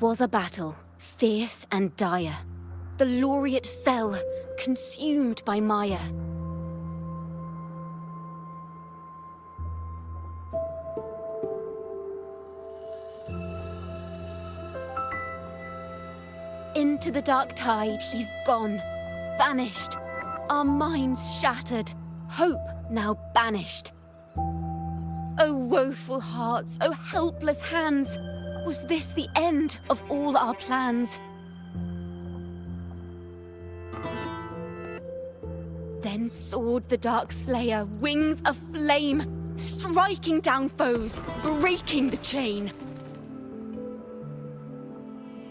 'Twas a battle, fierce and dire. The laureate fell, consumed by mire. Into the dark tide he's gone, vanished. Our minds shattered, hope now banished. O woeful hearts, O helpless hands, was this the end of all our plans? Then soared the dark slayer, wings aflame, striking down foes, breaking the chain.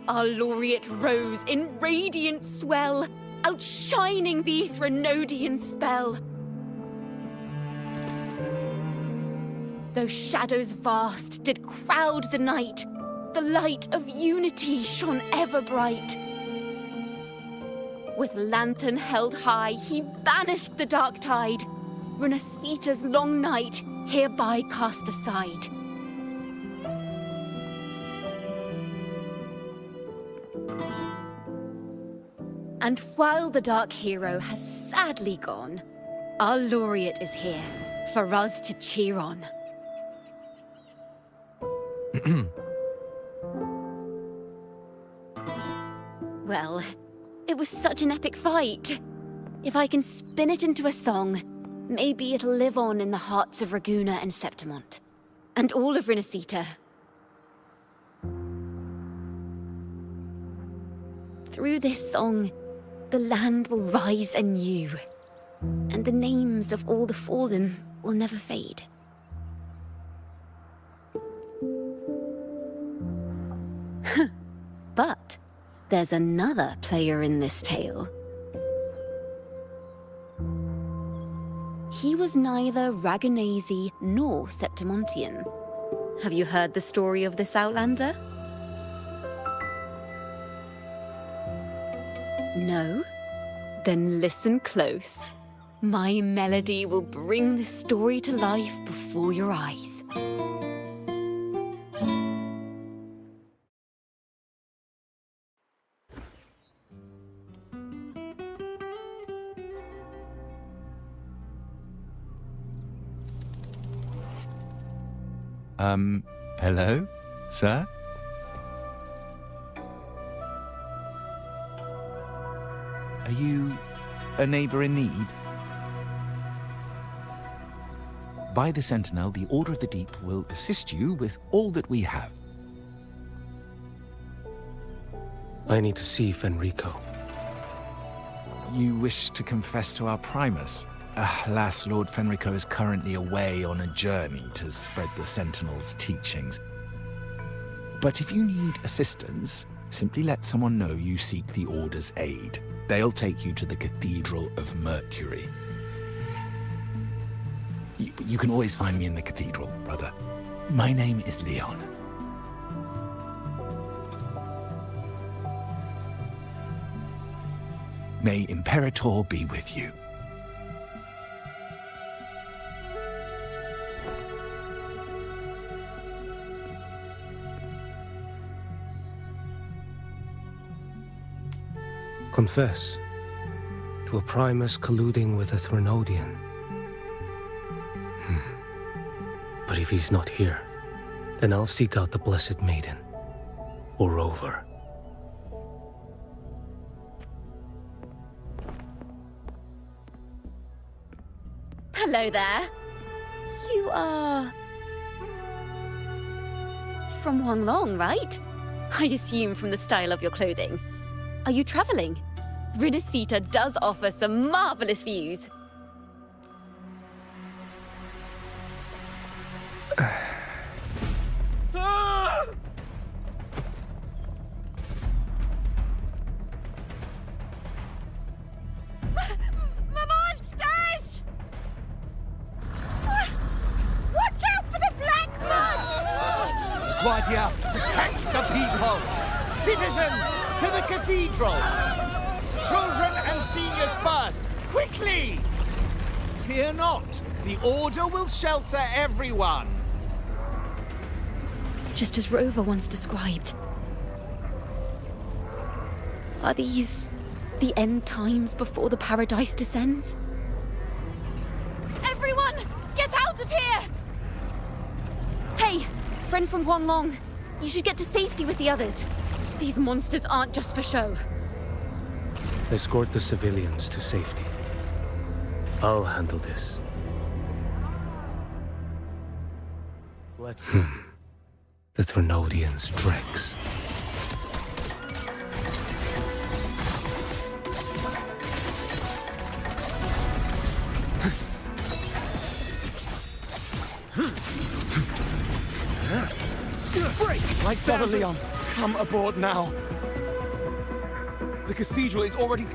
Our laureate rose in radiant swell, outshining the Threnodian spell. Though shadows vast did crowd the night, the light of unity shone ever bright. With lantern held high, he banished the dark tide. Rinascita's long night hereby cast aside. And while the dark hero has sadly gone, our laureate is here for us to cheer on. Well, it was such an epic fight. If I can spin it into a song, maybe it'll live on in the hearts of Raguna and Septimont, and all of Rinascita. Through this song, the land will rise anew, and the names of all the fallen will never fade. But there's another player in this tale. He was neither Ragunese nor Septimontian. Have you heard the story of this outlander? No? Then listen close. My melody will bring the story to life before your eyes. Hello, sir? Are you a neighbor in need? By the Sentinel, the Order of the Deep will assist you with all that we have. I need to see Fenrico. You wish to confess to our Primus? Alas, Lord Fenrico is currently away on a journey to spread the Sentinel's teachings. But if you need assistance, simply let someone know you seek the Order's aid. They'll take you to the Cathedral of Mercury. You can always find me in the Cathedral, brother. My name is Leon. May Imperator be with you. Confess to a Primus colluding with a Threnodian. But if he's not here, then I'll seek out the Blessed Maiden, or Rover. Hello there. You are... from Huanglong, right? I assume from the style of your clothing. Are you traveling? Rinascita does offer some marvelous views. Monsters! Watch out for the black mud! Guardia, protect the people! Citizens, to the cathedral! Children and seniors first! Quickly! Fear not. The Order will shelter everyone. Just as Rover once described. Are these the end times before the paradise descends? Everyone, get out of here! Hey, friend from Huanglong. You should get to safety with the others. These monsters aren't just for show. Escort the civilians to safety. I'll handle this. Let's see. The Thrunodians' dregs. My brother Leon, come aboard now. The cathedral is already...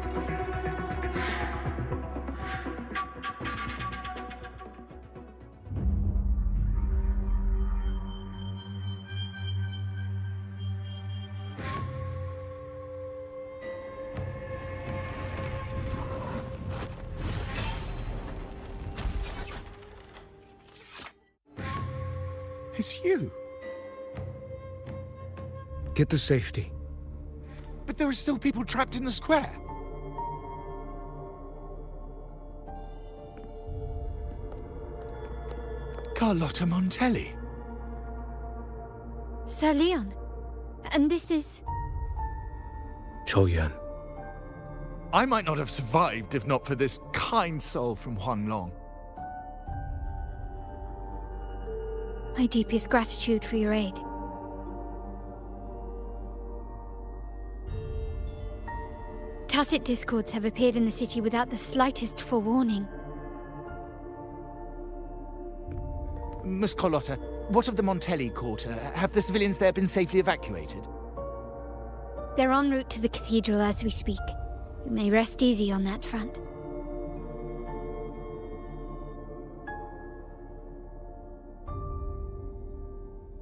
It's you. Get to safety. But there are still people trapped in the square. Carlotta Montelli. Sir Leon. And this is... Choyan. I might not have survived if not for this kind soul from Huanglong. My deepest gratitude for your aid. Tacit discords have appeared in the city without the slightest forewarning. Miss Carlotta, what of the Montelli quarter? Have the civilians there been safely evacuated? They're en route to the cathedral as we speak. You may rest easy on that front.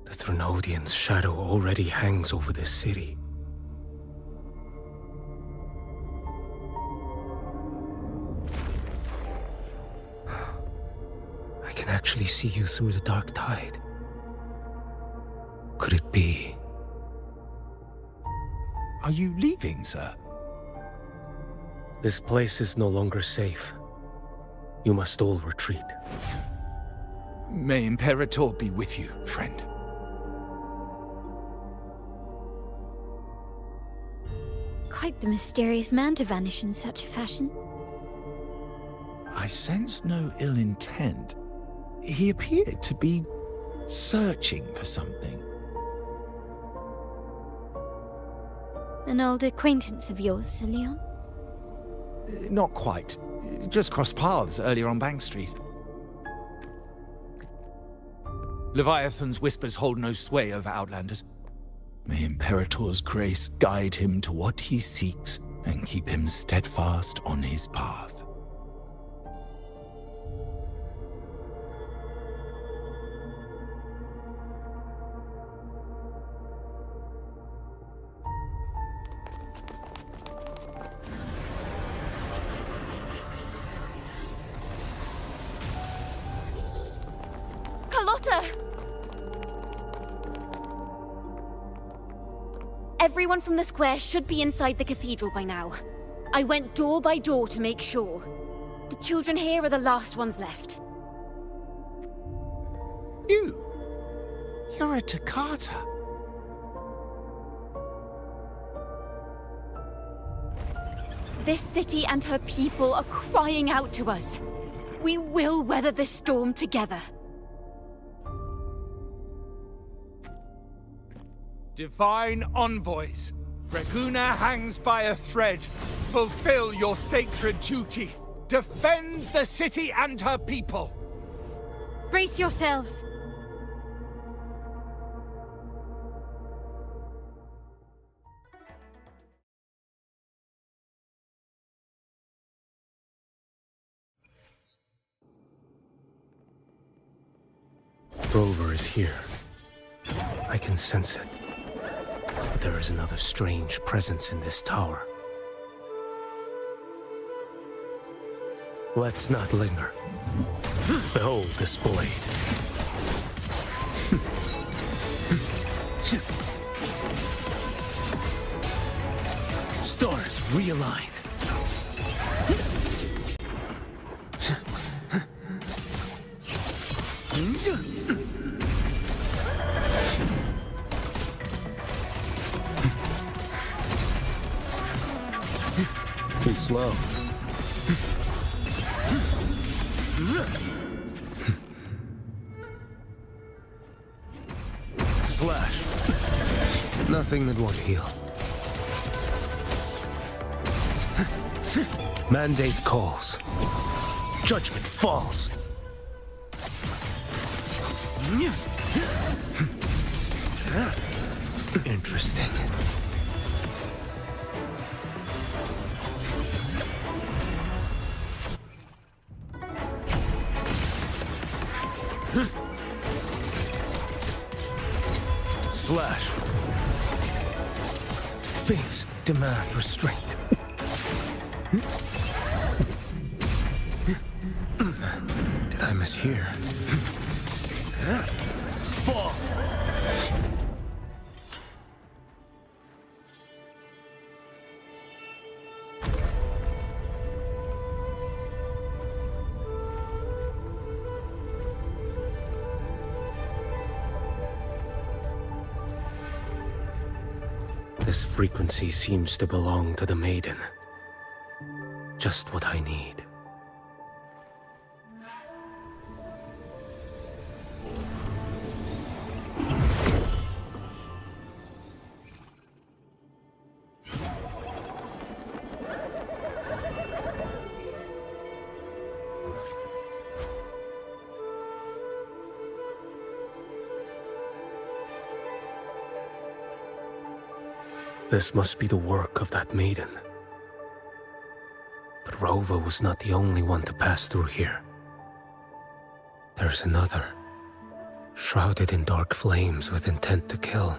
The Thrunodians' shadow already hangs over this city. I can actually see you through the dark tide. Could it be? Are you leaving, sir? This place is no longer safe. You must all retreat. May Imperator be with you, friend. Quite the mysterious man to vanish in such a fashion. I sense no ill intent. He appeared to be searching for something. An old acquaintance of yours, Sir Leon? Not quite. Just crossed paths earlier on Bank Street. Leviathan's whispers hold no sway over Outlanders. May Imperator's grace guide him to what he seeks and keep him steadfast on his path. Carlotta! Everyone from the square should be inside the cathedral by now. I went door by door to make sure. The children here are the last ones left. You're a Toccata. This city and her people are crying out to us. We will weather this storm together. Divine envoys, Reguna hangs by a thread. Fulfill your sacred duty. Defend the city and her people. Brace yourselves! Rover is here. I can sense it. But there is another strange presence in this tower. Let's not linger. Behold this blade. Stars realigned. Too slow. Slash. Nothing that won't heal. Mandate calls. Judgment falls. Interesting. Slash. Things demand restraint. Did I mishear? Fall! This frequency seems to belong to the maiden. Just what I need. This must be the work of that maiden. But Rova was not the only one to pass through here. There's another, shrouded in dark flames with intent to kill.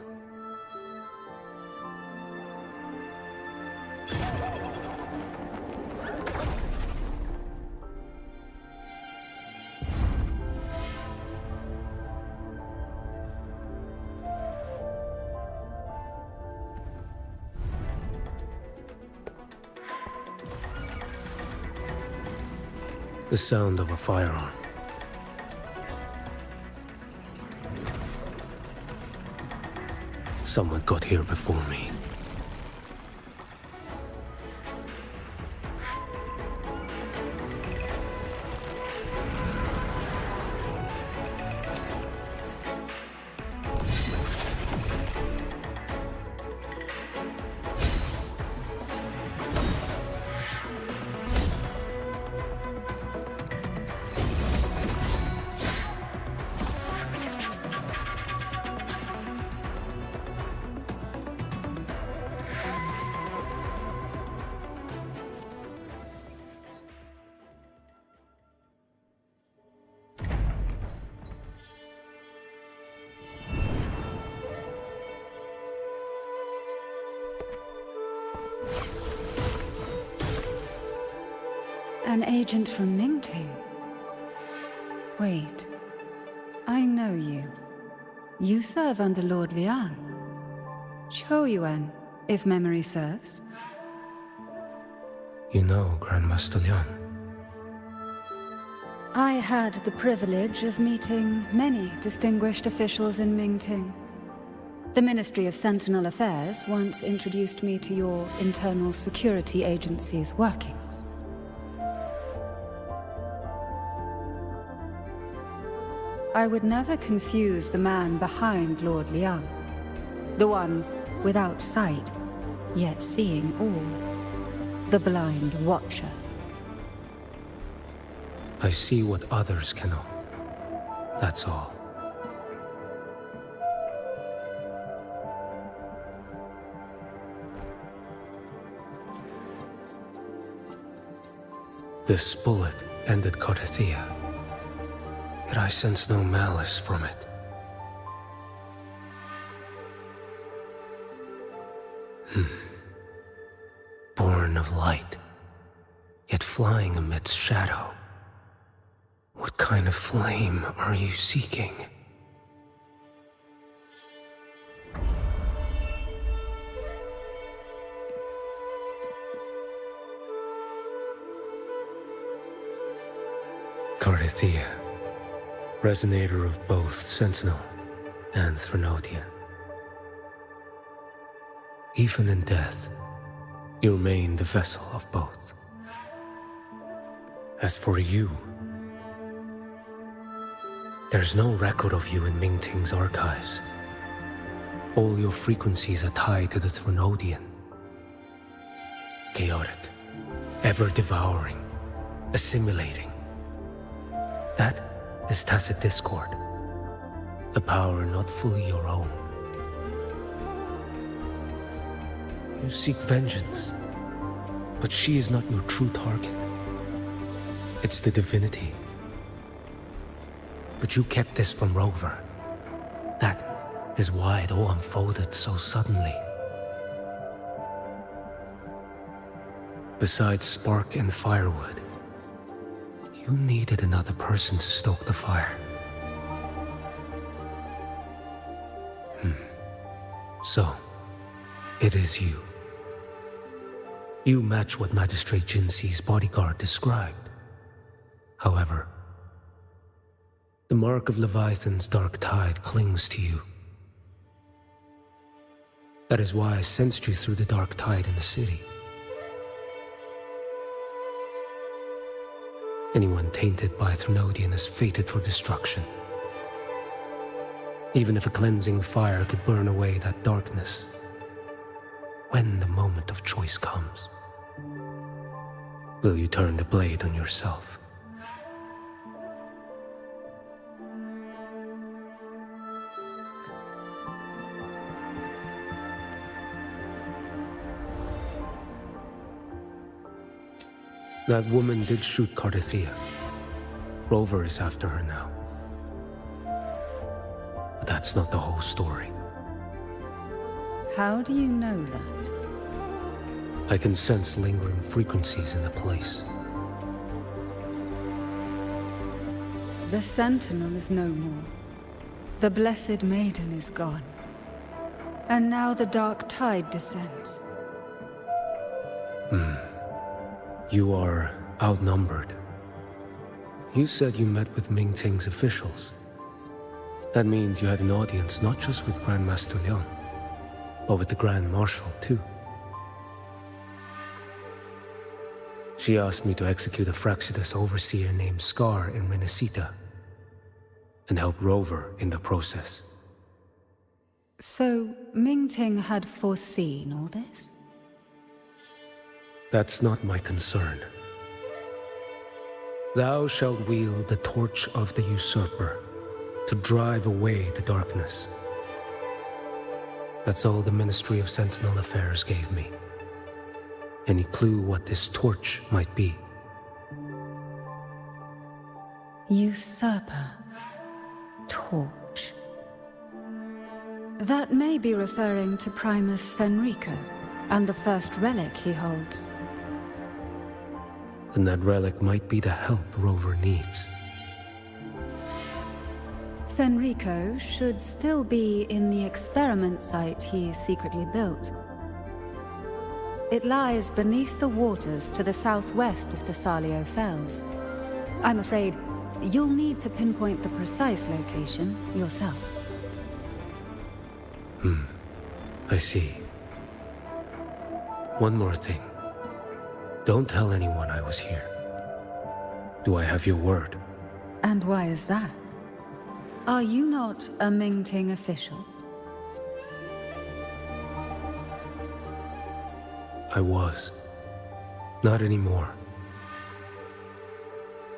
The sound of a firearm. Someone got here before me. An agent from Mingting? Wait, I know you. You serve under Lord Liang. Choyuan, if memory serves. You know Grandmaster Liang. I had the privilege of meeting many distinguished officials in Mingting. The Ministry of Sentinel Affairs once introduced me to your internal security agency's workings. I would never confuse the man behind Lord Liang. The one without sight, yet seeing all. The blind watcher. I see what others cannot. That's all. This bullet ended Carthia. Yet I sense no malice from it. Born of light, yet flying amidst shadow. What kind of flame are you seeking? Cardathia, resonator of both Sentinel and Threnodian. Even in death, you remain the vessel of both. As for you, there's no record of you in Mingting's archives. All your frequencies are tied to the Threnodian. Chaotic, ever-devouring, assimilating. That is tacit discord, a power not fully your own. You seek vengeance, but she is not your true target. It's the divinity. But you kept this from Rover. That is why it all unfolded so suddenly. Besides spark and firewood, you needed another person to stoke the fire. So, it is you. You match what Magistrate Jinxi's bodyguard described. However, the mark of Leviathan's dark tide clings to you. That is why I sensed you through the dark tide in the city. Anyone tainted by Threnodian is fated for destruction. Even if a cleansing fire could burn away that darkness, when the moment of choice comes, will you turn the blade on yourself? That woman did shoot Cardathia. Rover is after her now. But that's not the whole story. How do you know that? I can sense lingering frequencies in the place. The Sentinel is no more. The Blessed Maiden is gone. And now the dark tide descends. You are outnumbered. You said you met with Mingting's officials. That means you had an audience not just with Grandmaster Leon, but with the Grand Marshal too. She asked me to execute a Fraxidus overseer named Scar in Rinascita, and help Rover in the process. So, Mingting had foreseen all this? That's not my concern. Thou shalt wield the torch of the usurper to drive away the darkness. That's all the Ministry of Sentinel Affairs gave me. Any clue what this torch might be? Usurper. Torch. That may be referring to Primus Fenrico and the first relic he holds. Then that relic might be the help Rover needs. Fenrico should still be in the experiment site he secretly built. It lies beneath the waters to the southwest of Thessalio Fells. I'm afraid you'll need to pinpoint the precise location yourself. I see. One more thing. Don't tell anyone I was here. Do I have your word? And why is that? Are you not a Mingting official? I was. Not anymore.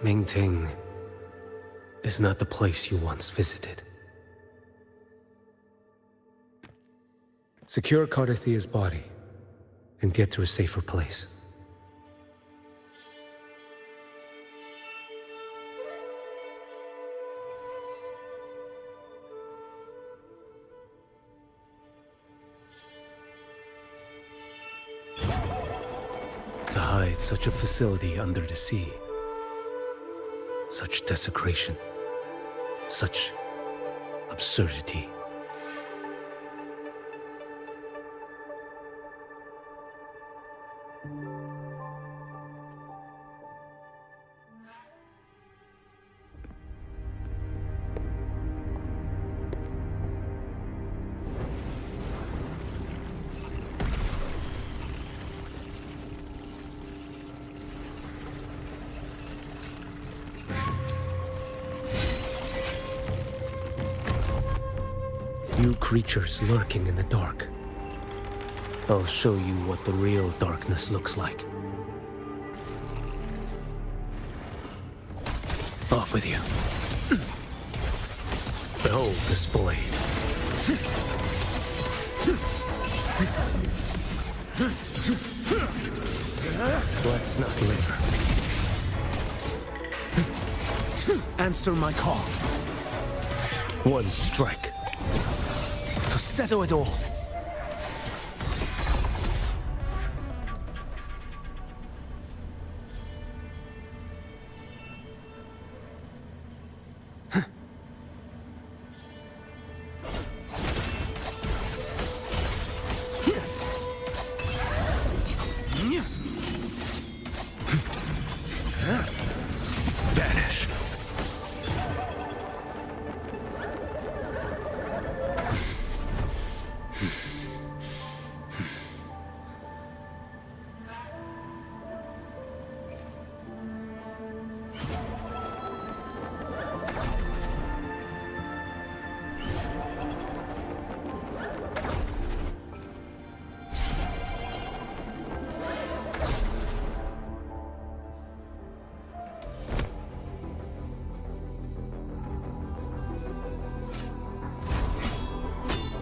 Mingting is not the place you once visited. Secure Cardathia's body and get to a safer place. To hide such a facility under the sea, such desecration, such absurdity. You creatures lurking in the dark. I'll show you what the real darkness looks like. Off with you. Behold this blade. Let's not linger. Answer my call. One strike. To settle it all. Vanish.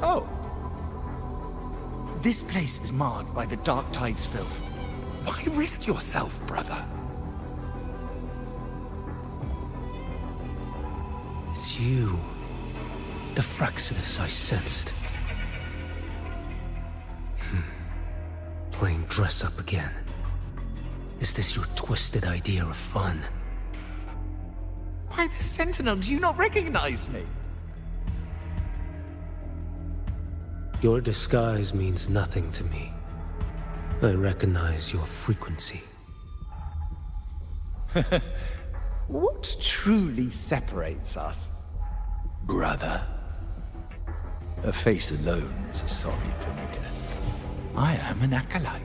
Oh. This place is marred by the Dark Tide's filth. Why risk yourself, brother? It's you. The Fraxidus I sensed. Playing dress up again. Is this your twisted idea of fun? Why the Sentinel? Do you not recognize me? Your disguise means nothing to me. I recognize your frequency. What truly separates us, brother? A face alone is a sorry familiar. I am an acolyte.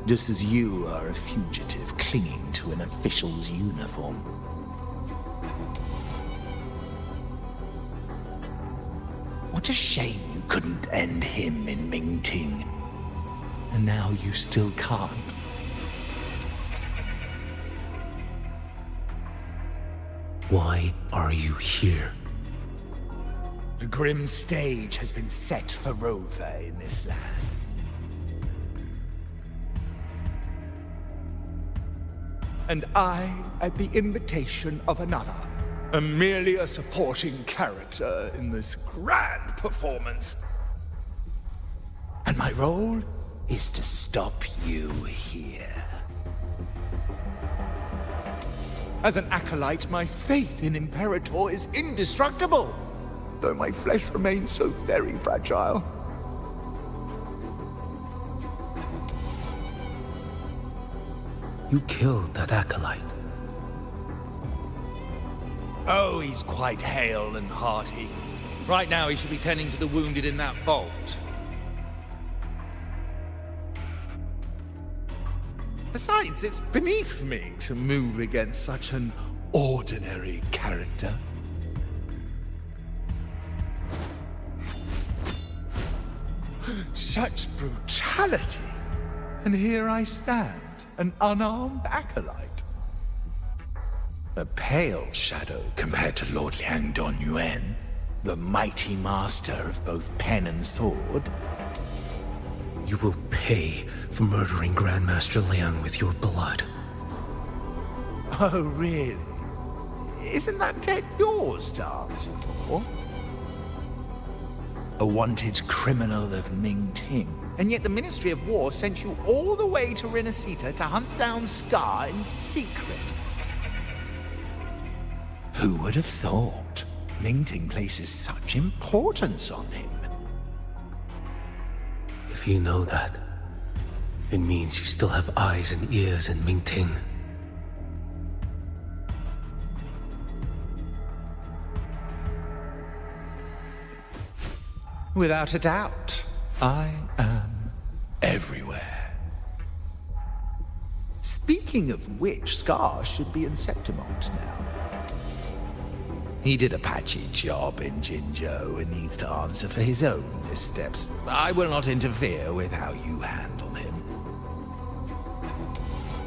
Just as you are a fugitive clinging to an official's uniform. What a shame you couldn't end him in Mingting. And now you still can't. Why are you here? The grim stage has been set for Rover in this land. And I, at the invitation of another, am merely a supporting character in this grand performance. And my role is to stop you here. As an acolyte, my faith in Imperator is indestructible, though my flesh remains so very fragile. You killed that acolyte. Oh, he's quite hale and hearty. Right now he should be tending to the wounded in that vault. Besides, it's beneath me to move against such an ordinary character. Such brutality! And here I stand, an unarmed acolyte. A pale shadow compared to Lord Liang Donyuan, the mighty master of both pen and sword. You will pay for murdering Grandmaster Liang with your blood. Oh, really? Isn't that tech yours to answer for? A wanted criminal of Mingting. And yet the Ministry of War sent you all the way to Rinascita to hunt down Scar in secret. Who would have thought? Mingting places such importance on him. If you know that, it means you still have eyes and ears in Mingting. Without a doubt, I am everywhere. Speaking of which, Scar should be in Septimont now. He did a patchy job in Jinzhou and needs to answer for his own missteps. I will not interfere with how you handle him.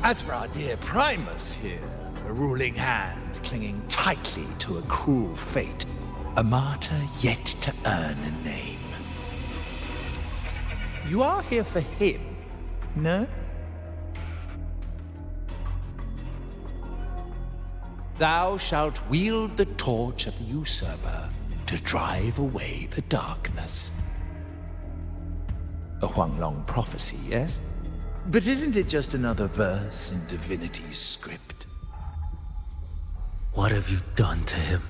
As for our dear Primus here, a ruling hand clinging tightly to a cruel fate, a martyr yet to earn a name. You are here for him, no? Thou shalt wield the torch of the usurper to drive away the darkness. A Huanglong prophecy, yes? But isn't it just another verse in divinity's script? What have you done to him?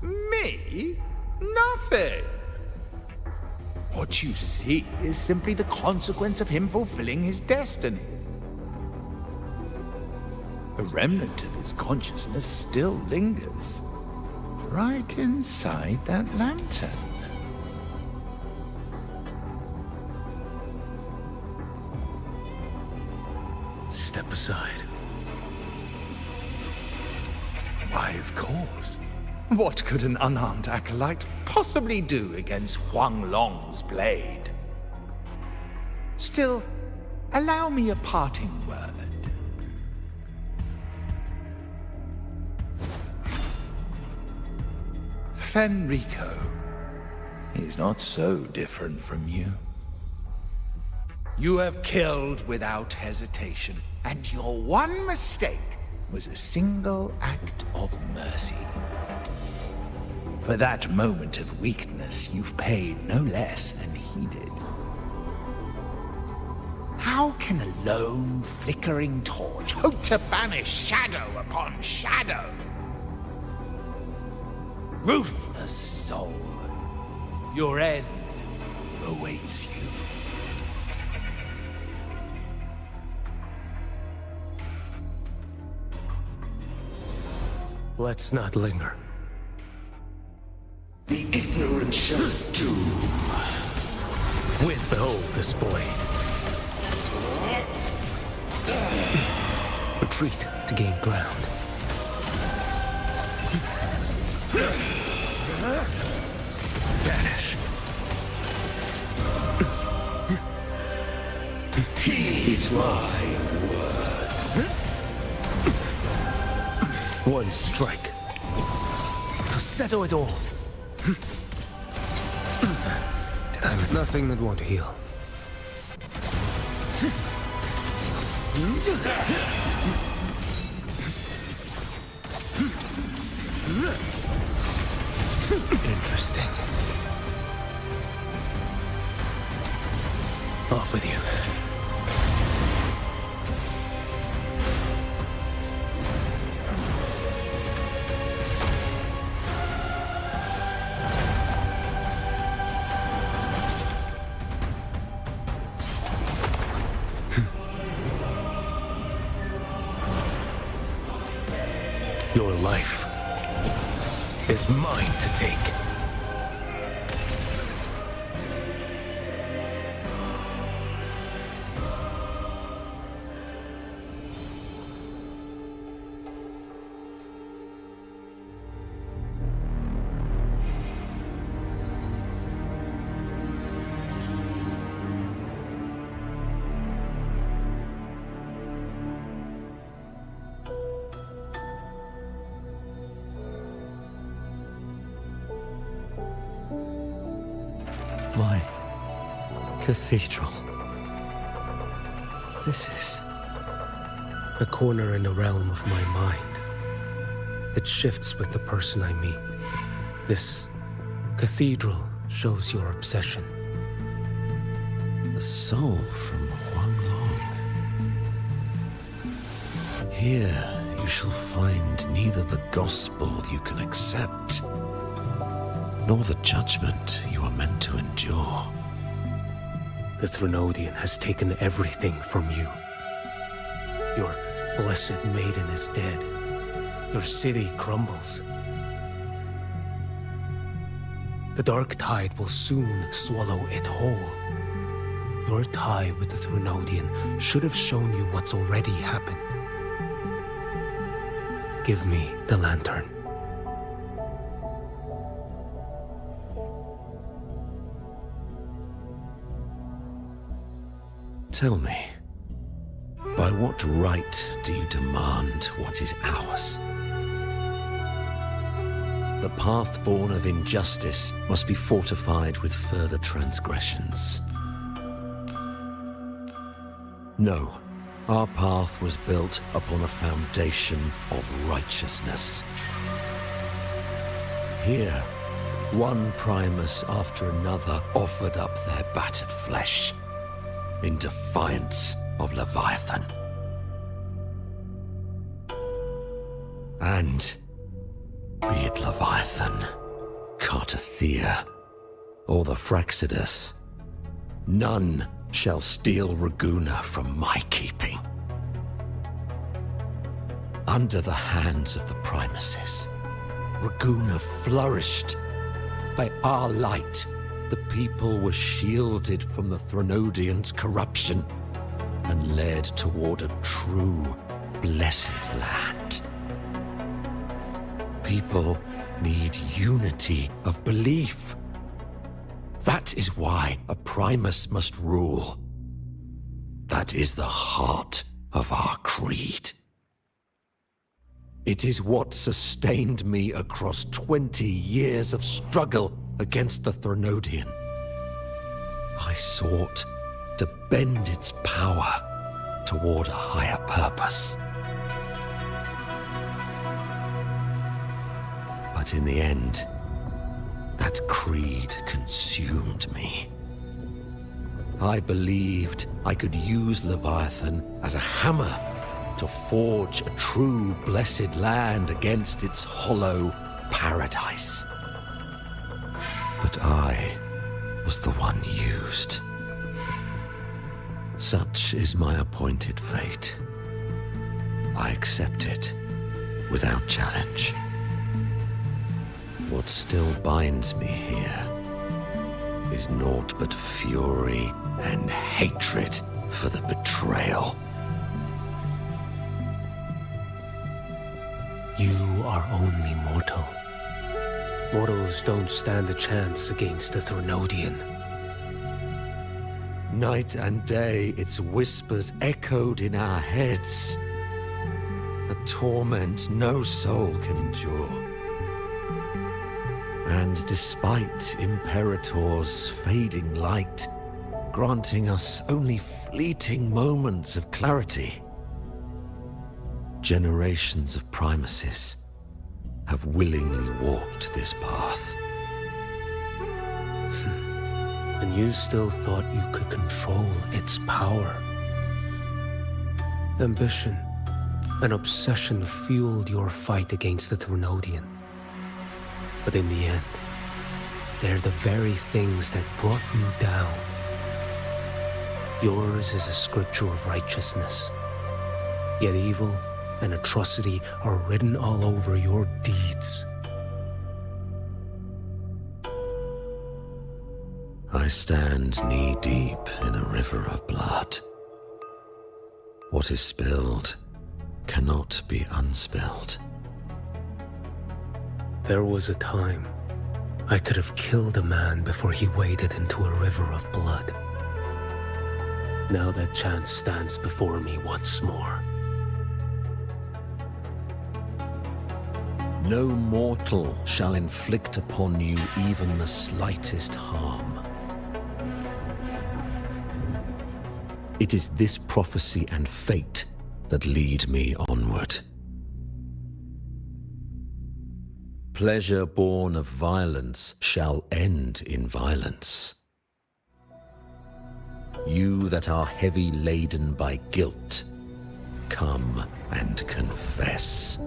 Me? Nothing. What you see is simply the consequence of him fulfilling his destiny. A remnant of his consciousness still lingers, right inside that lantern. Step aside. Why, of course. What could an unarmed acolyte possibly do against Huanglong's blade? Still, allow me a parting word. Fenrico is not so different from you. You have killed without hesitation, and your one mistake was a single act of mercy. For that moment of weakness, you've paid no less than he did. How can a lone, flickering torch hope to banish shadow upon shadow? Ruthless soul, your end awaits you. Let's not linger. The ignorant shall do. Withhold this blade. Retreat to gain ground. Vanish. Heed my word. One strike. To settle it all. Did I miss nothing that won't heal? Interesting. Off with you. Your life is mine to take. My cathedral. This is A corner in the realm of my mind. It shifts with the person I meet. This cathedral shows your obsession. a soul from Huanglong. Here you shall find neither the gospel you can accept, nor the judgment you are meant to endure. The Threnodian has taken everything from you. Your blessed maiden is dead. Your city crumbles. The dark tide will soon swallow it whole. Your tie with the Threnodian should have shown you what's already happened. Give me the lantern. Tell me, by what right do you demand what is ours? The path born of injustice must be fortified with further transgressions. No, our path was built upon a foundation of righteousness. Here, one Primus after another offered up their battered flesh in defiance of Leviathan. And be it Leviathan, Cartathea, or the Fraxidus, none shall steal Raguna from my keeping. Under the hands of the Primuses, Raguna flourished. By our light, the people were shielded from the Threnodians' corruption and led toward a true, blessed land. People need unity of belief. That is why a Primus must rule. That is the heart of our creed. It is what sustained me across 20 years of struggle against the Threnodian. I sought to bend its power toward a higher purpose. But in the end, that creed consumed me. I believed I could use Leviathan as a hammer to forge a true blessed land against its hollow paradise. But I was the one used. Such is my appointed fate. I accept it without challenge. What still binds me here is naught but fury and hatred for the betrayal. You are only mortal. Mortals don't stand a chance against the Threnodian. Night and day, its whispers echoed in our heads. A torment no soul can endure. And despite Imperator's fading light, granting us only fleeting moments of clarity, generations of Primuses have willingly walked this path. And you still thought you could control its power. Ambition and obsession fueled your fight against the Threnodian. But in the end, they're the very things that brought you down. Yours is a scripture of righteousness, yet evil and atrocity are written all over your deeds. I stand knee-deep in a river of blood. What is spilled cannot be unspilled. There was a time I could have killed a man before he waded into a river of blood. Now that chance stands before me once more. No mortal shall inflict upon you even the slightest harm. It is this prophecy and fate that lead me onward. Pleasure born of violence shall end in violence. You that are heavy laden by guilt, come and confess.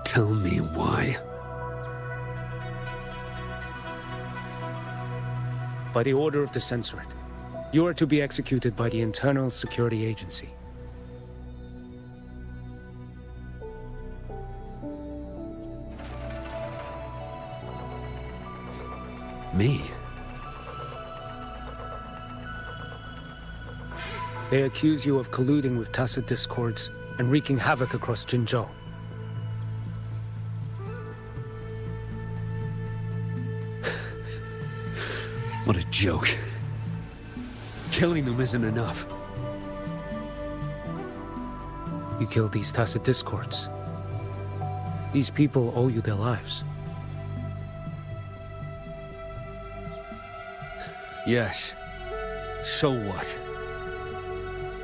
Tell me why. By the order of the Censorate, you are to be executed by the Internal Security Agency. Me? They accuse you of colluding with tacit discords and wreaking havoc across Jinzhou. What a joke. Killing them isn't enough. You killed these tacit discords. These people owe you their lives. Yes. So what?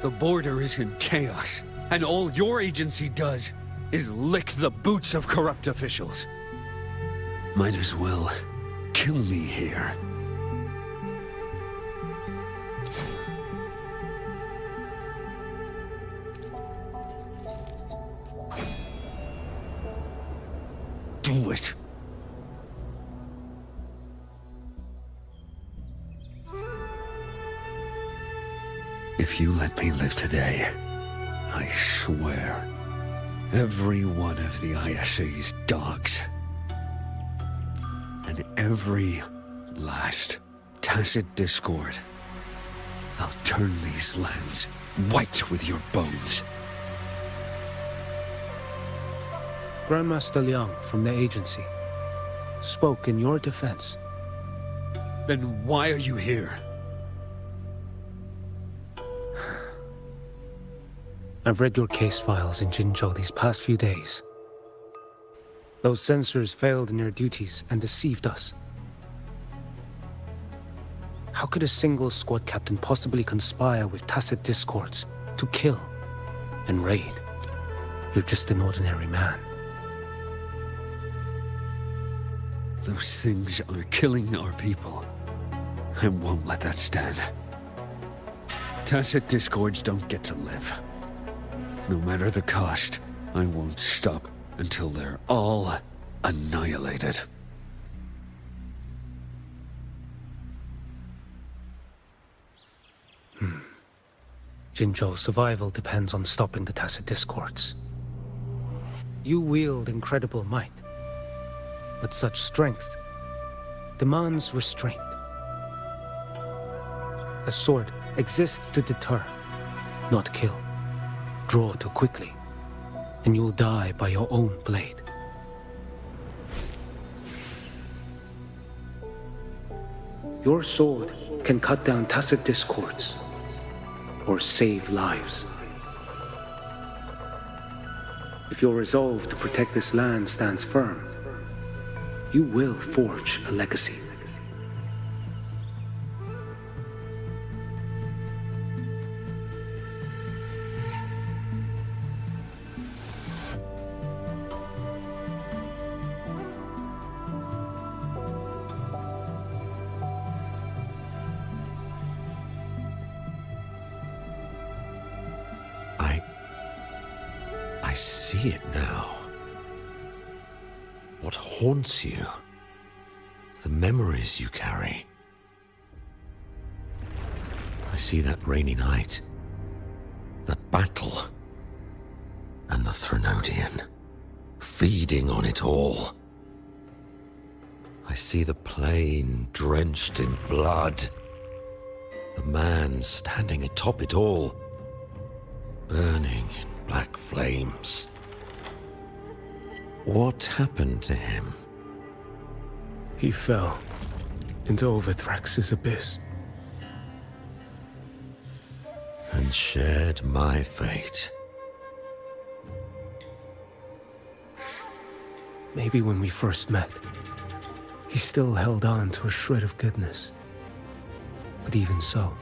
The border is in chaos, and all your agency does is lick the boots of corrupt officials. Might as well kill me here. Do it. If you let me live today, I swear, every one of the ISA's dogs, and every last tacit discord, I'll turn these lands white with your bones. Grandmaster Liang from the agency spoke in your defense. Then why are you here? I've read your case files in Jinzhou these past few days. Those censors failed in their duties and deceived us. How could a single squad captain possibly conspire with tacit discords to kill and raid? You're just an ordinary man. Those things are killing our people. I won't let that stand. Tacit discords don't get to live. No matter the cost, I won't stop until they're all annihilated. Jinzhou's survival depends on stopping the tacit discords. You wield incredible might, but such strength demands restraint. A sword exists to deter, not kill. Draw too quickly, and you'll die by your own blade. Your sword can cut down tacit discords, or save lives. If your resolve to protect this land stands firm, you will forge a legacy. I see it now. What haunts you? The memories you carry. I see that rainy night, that battle, and the Threnodian, feeding on it all. I see the plain drenched in blood, The man standing atop it all, burning in black flames. What happened to him? He fell into Overthrax's abyss. And shared my fate. Maybe when we first met, he still held on to a shred of goodness. But even so,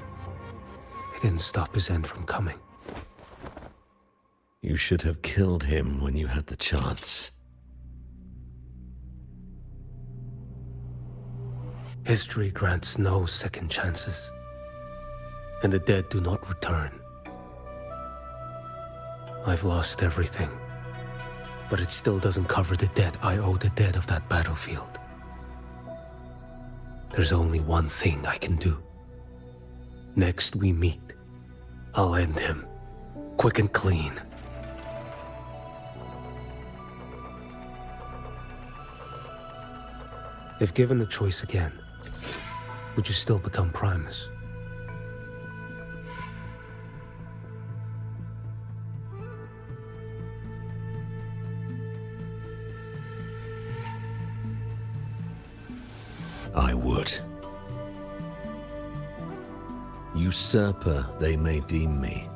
it didn't stop his end from coming. You should have killed him when you had the chance. History grants no second chances, and the dead do not return. I've lost everything, but it still doesn't cover the debt I owe the dead of that battlefield. There's only one thing I can do. Next we meet, I'll end him, quick and clean. If given the choice again, would you still become Primus? I would. Usurper they may deem me,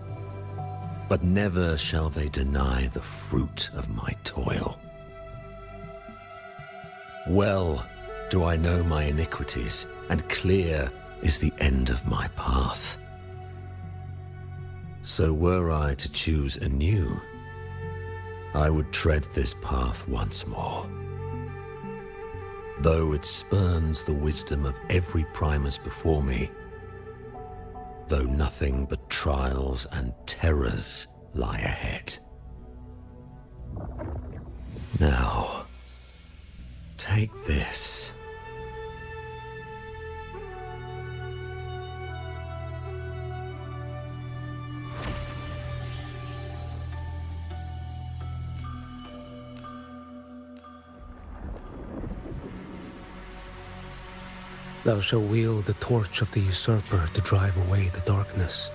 but never shall they deny the fruit of my toil. Well do I know my iniquities, and clear is the end of my path. So were I to choose anew, I would tread this path once more. Though it spurns the wisdom of every Primus before me, though nothing but trials and terrors lie ahead. Now, take this. Thou shalt wield the torch of the usurper to drive away the darkness.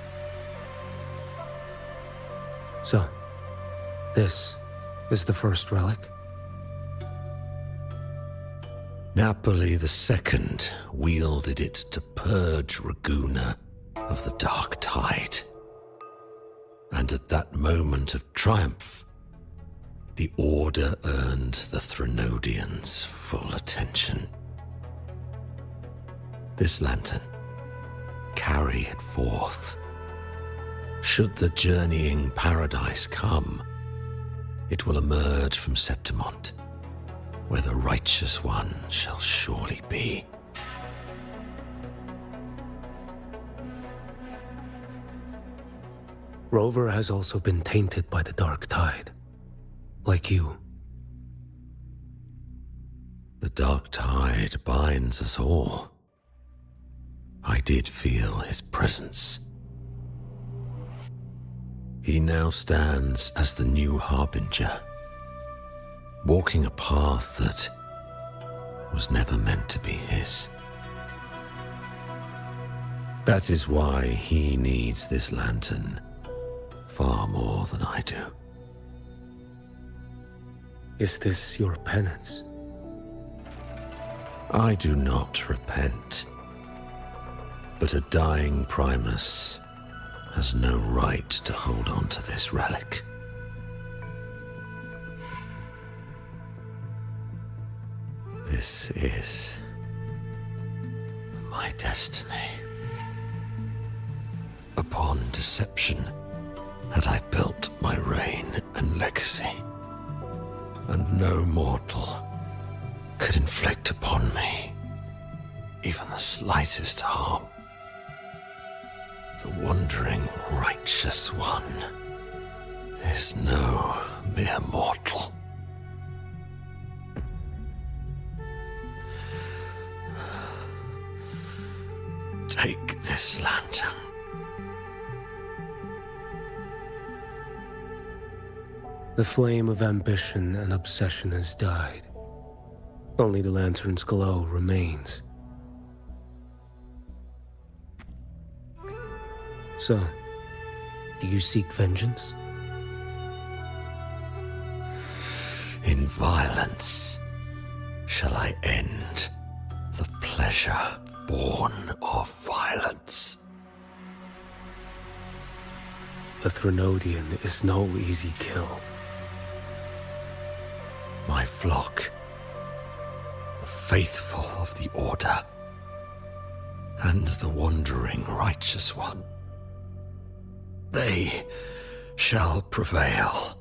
So, this is the first relic? Napoli II wielded it to purge Raguna of the dark tide. And at that moment of triumph, the Order earned the Threnodians full attention. This lantern, carry it forth. Should the journeying paradise come, it will emerge from Septimont, where the righteous one shall surely be. Rover has also been tainted by the dark tide, like you. The dark tide binds us all. I did feel his presence. He now stands as the new harbinger, walking a path that was never meant to be his. That is why he needs this lantern far more than I do. Is this your penance? I do not repent. But a dying Primus has no right to hold on to this relic. This is my destiny. Upon deception had I built my reign and legacy, and no mortal could inflict upon me even the slightest harm. The wandering righteous one is no mere mortal. Take this lantern. The flame of ambition and obsession has died. Only the lantern's glow remains. So, do you seek vengeance? In violence shall I end the pleasure born of violence. A Threnodian is no easy kill. My flock, the faithful of the Order, and the wandering righteous one, they shall prevail.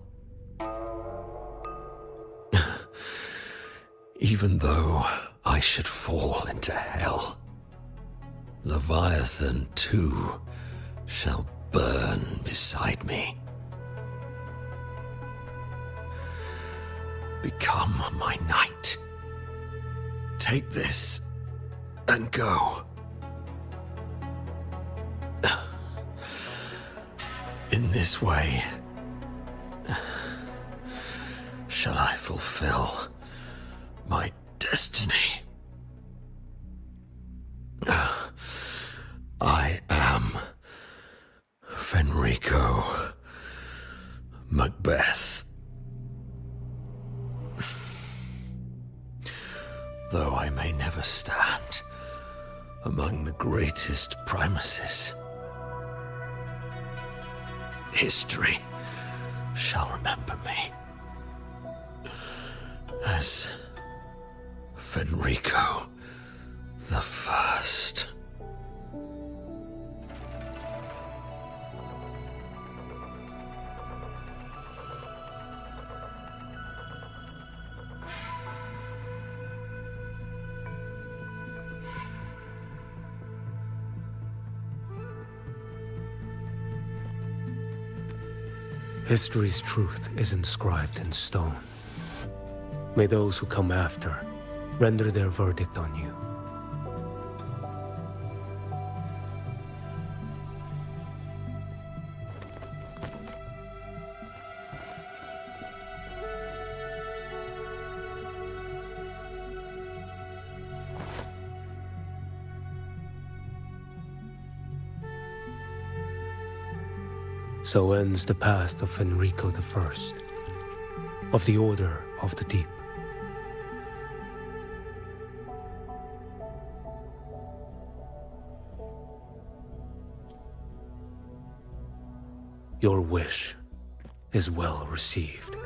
Even though I should fall into hell, Leviathan too shall burn beside me. Become my knight. Take this and go. In this way, shall I fulfill my destiny. I am Fenrico Macbeth. Though I may never stand among the greatest primuses, history shall remember me as Fenrico the First. History's truth is inscribed in stone. May those who come after render their verdict on you. So ends the past of Fenrico I, of the Order of the Deep. Your wish is well received.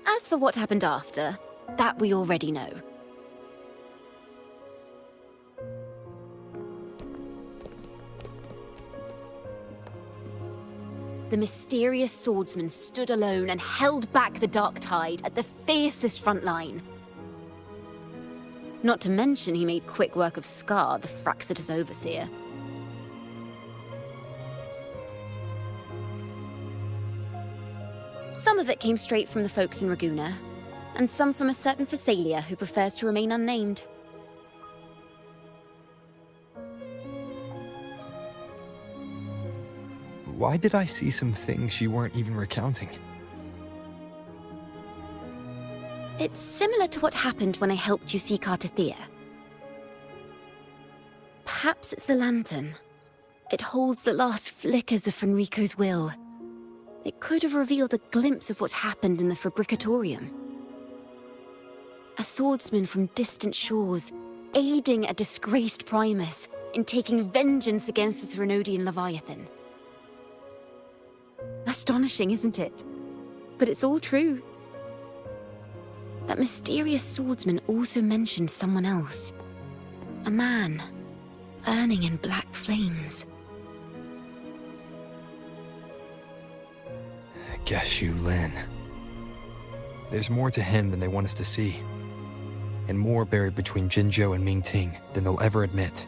As for what happened after, that we already know. The mysterious swordsman stood alone and held back the Dark Tide at the fiercest front line. Not to mention he made quick work of Scar, the Fraxitous overseer. Some of it came straight from the folks in Raguna, and some from a certain Phasalia who prefers to remain unnamed. Why did I see some things you weren't even recounting? It's similar to what happened when I helped you seek Artathea. Perhaps it's the lantern. It holds the last flickers of Fenrico's will. It could have revealed a glimpse of what happened in the Fabricatorium. A swordsman from distant shores, aiding a disgraced Primus in taking vengeance against the Threnodian Leviathan. Astonishing, isn't it? But it's all true. That mysterious swordsman also mentioned someone else. A man, burning in black flames. Guess you, Lin. There's more to him than they want us to see. And more buried between Jinzhou and Mingting than they'll ever admit.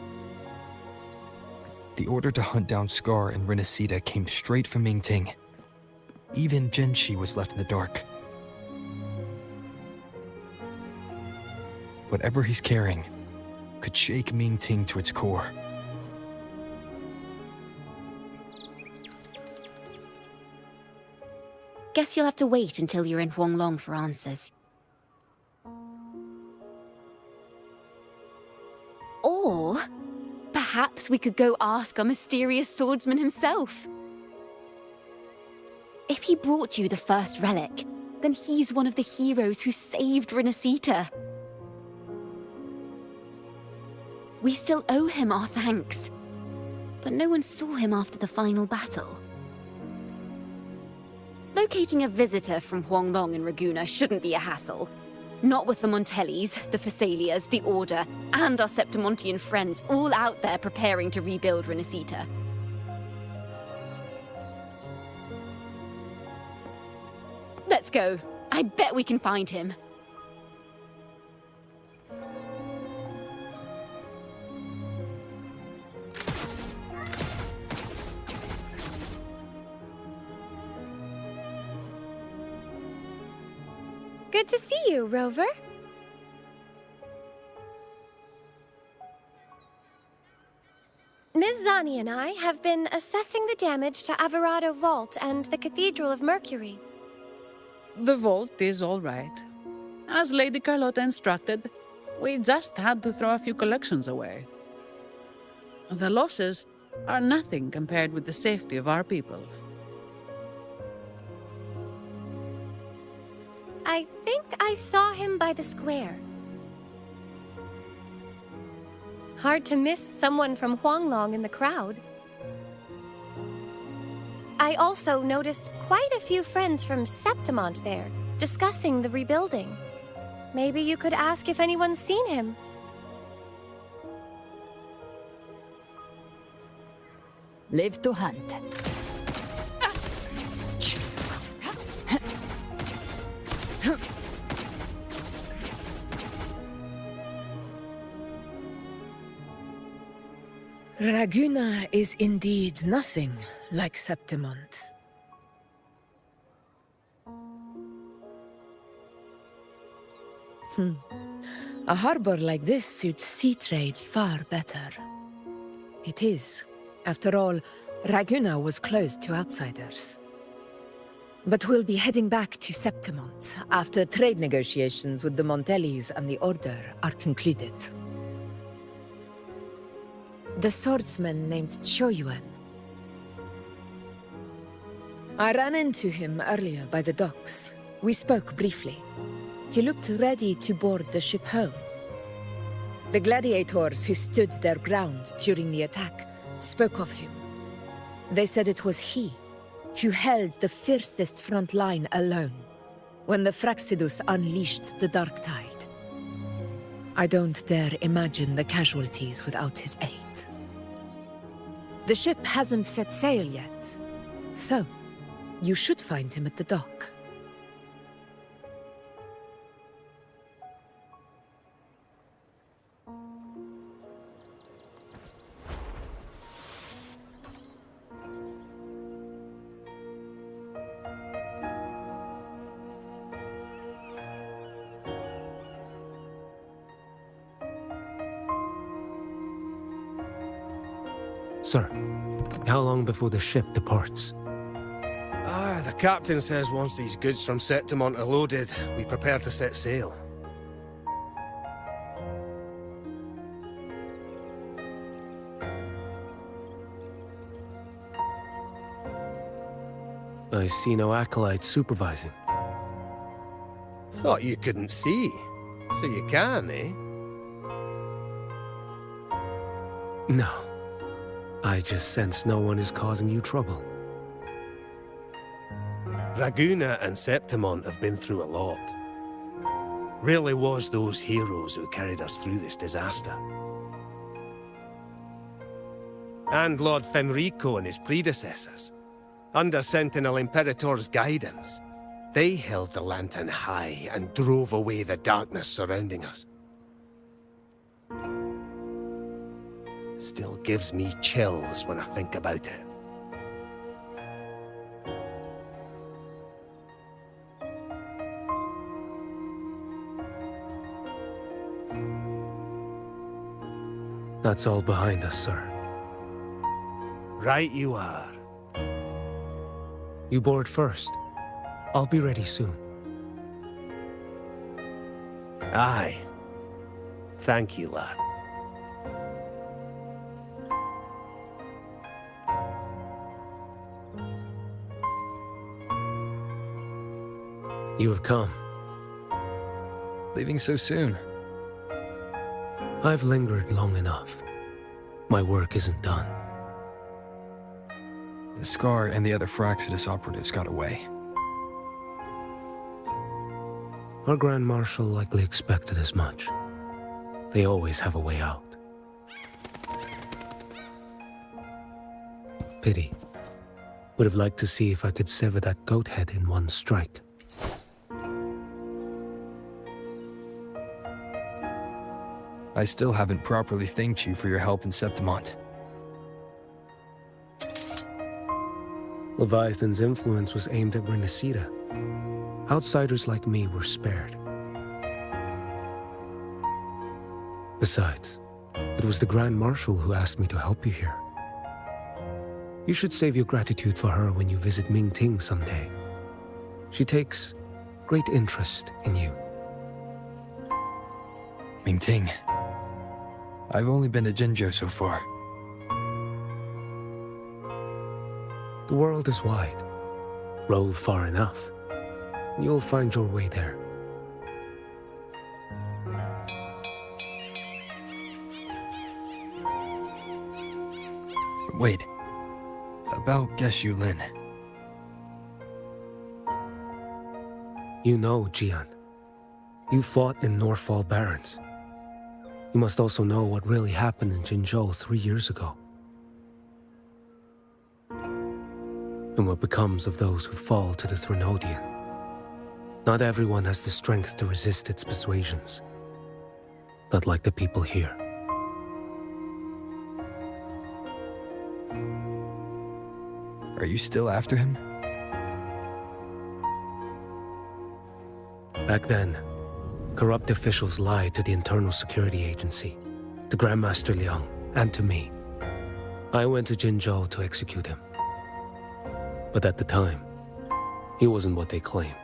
The order to hunt down Scar and Rinascita came straight from Mingting. Even Jinshi was left in the dark. Whatever he's carrying could shake Ming Ting to its core. Guess you'll have to wait until you're in Huanglong for answers. Or perhaps we could go ask our mysterious swordsman himself. If he brought you the first relic, then he's one of the heroes who saved Rinascita. We still owe him our thanks, but no one saw him after the final battle. Locating a visitor from Huanglong and Raguna shouldn't be a hassle. Not with the Montellis, the Phassalias, the Order, and our Septimontian friends all out there preparing to rebuild Rinascita. Let's go. I bet we can find him. Good to see you, Rover. Ms. Zani and I have been assessing the damage to Averado Vault and the Cathedral of Mercury. The vault is all right. As Lady Carlotta instructed, we just had to throw a few collections away. The losses are nothing compared with the safety of our people. I think I saw him by the square. Hard to miss someone from Huanglong in the crowd. I also noticed quite a few friends from Septimont there, discussing the rebuilding. Maybe you could ask if anyone's seen him. Live to hunt. Raguna is indeed nothing like Septimont. A harbor like this suits sea trade far better. It is. After all, Raguna was closed to outsiders. But we'll be heading back to Septimont after trade negotiations with the Montellis and the Order are concluded. The swordsman named Choyuan. I ran into him earlier by the docks. We spoke briefly. He looked ready to board the ship home. The gladiators who stood their ground during the attack spoke of him. They said it was he who held the fiercest front line alone when the Fraxidus unleashed the Dark Tide. I don't dare imagine the casualties without his aid. The ship hasn't set sail yet, so you should find him at the dock. Sir, how long before the ship departs? The captain says once these goods from Septimont are loaded, we prepare to set sail. I see no acolytes supervising. Thought you couldn't see. So you can, eh? No. I just sense no one is causing you trouble. Raguna and Septimont have been through a lot. Really was those heroes who carried us through this disaster. And Lord Fenrico and his predecessors. Under Sentinel Imperator's guidance, they held the lantern high and drove away the darkness surrounding us. Still gives me chills when I think about it. That's all behind us, sir. Right you are. You board first. I'll be ready soon. Aye. Thank you, lad. You have come. Leaving so soon? I've lingered long enough. My work isn't done. The Scar and the other Fraxidus operatives got away. Our Grand Marshal likely expected as much. They always have a way out. Pity. Would have liked to see if I could sever that goat head in one strike. I still haven't properly thanked you for your help in Septimont. Leviathan's influence was aimed at Rinascita. Outsiders like me were spared. Besides, it was the Grand Marshal who asked me to help you here. You should save your gratitude for her when you visit Mingting someday. She takes great interest in you. Mingting. I've only been to Jinzhou so far. The world is wide. Rove far enough, and you'll find your way there. Wait. About Geshu Lin. You know, Jian. You fought in Norfall Barrens. You must also know what really happened in Jinzhou 3 years ago. And what becomes of those who fall to the Threnodian. Not everyone has the strength to resist its persuasions. Not like the people here. Are you still after him? Back then, corrupt officials lied to the Internal Security Agency, to Grandmaster Liang, and to me. I went to Jinzhou to execute him. But at the time, he wasn't what they claimed.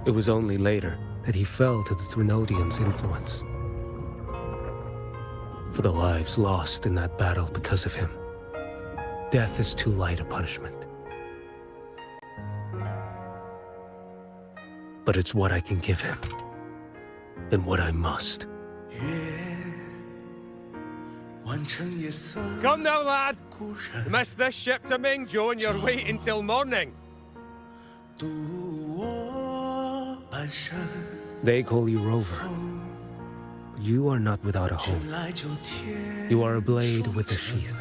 It was only later that he fell to the Threnodians' influence. For the lives lost in that battle because of him, death is too light a punishment. But it's what I can give him, and what I must. Come now, lad! You missed this ship to Mingzhou and you're waiting till morning. They call you Rover. But you are not without a home. You are a blade with a sheath.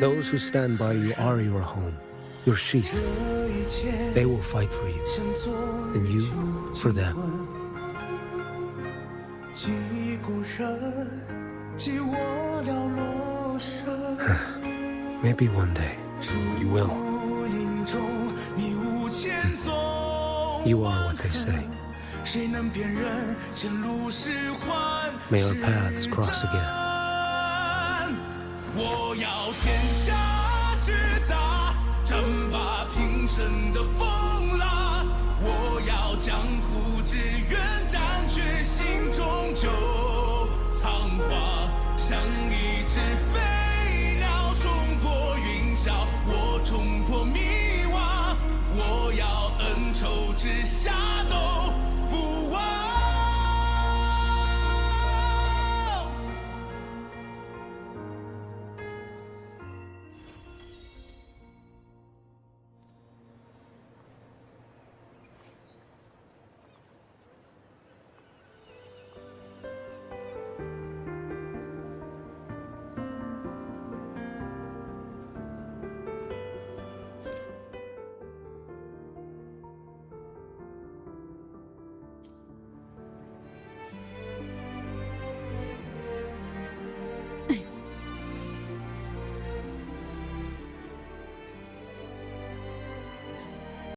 Those who stand by you are your home, your sheath. They will fight for you, and you for them. Maybe one day, you will. You are what they say. May our paths cross again. 我要天下之大，争霸平生的风浪。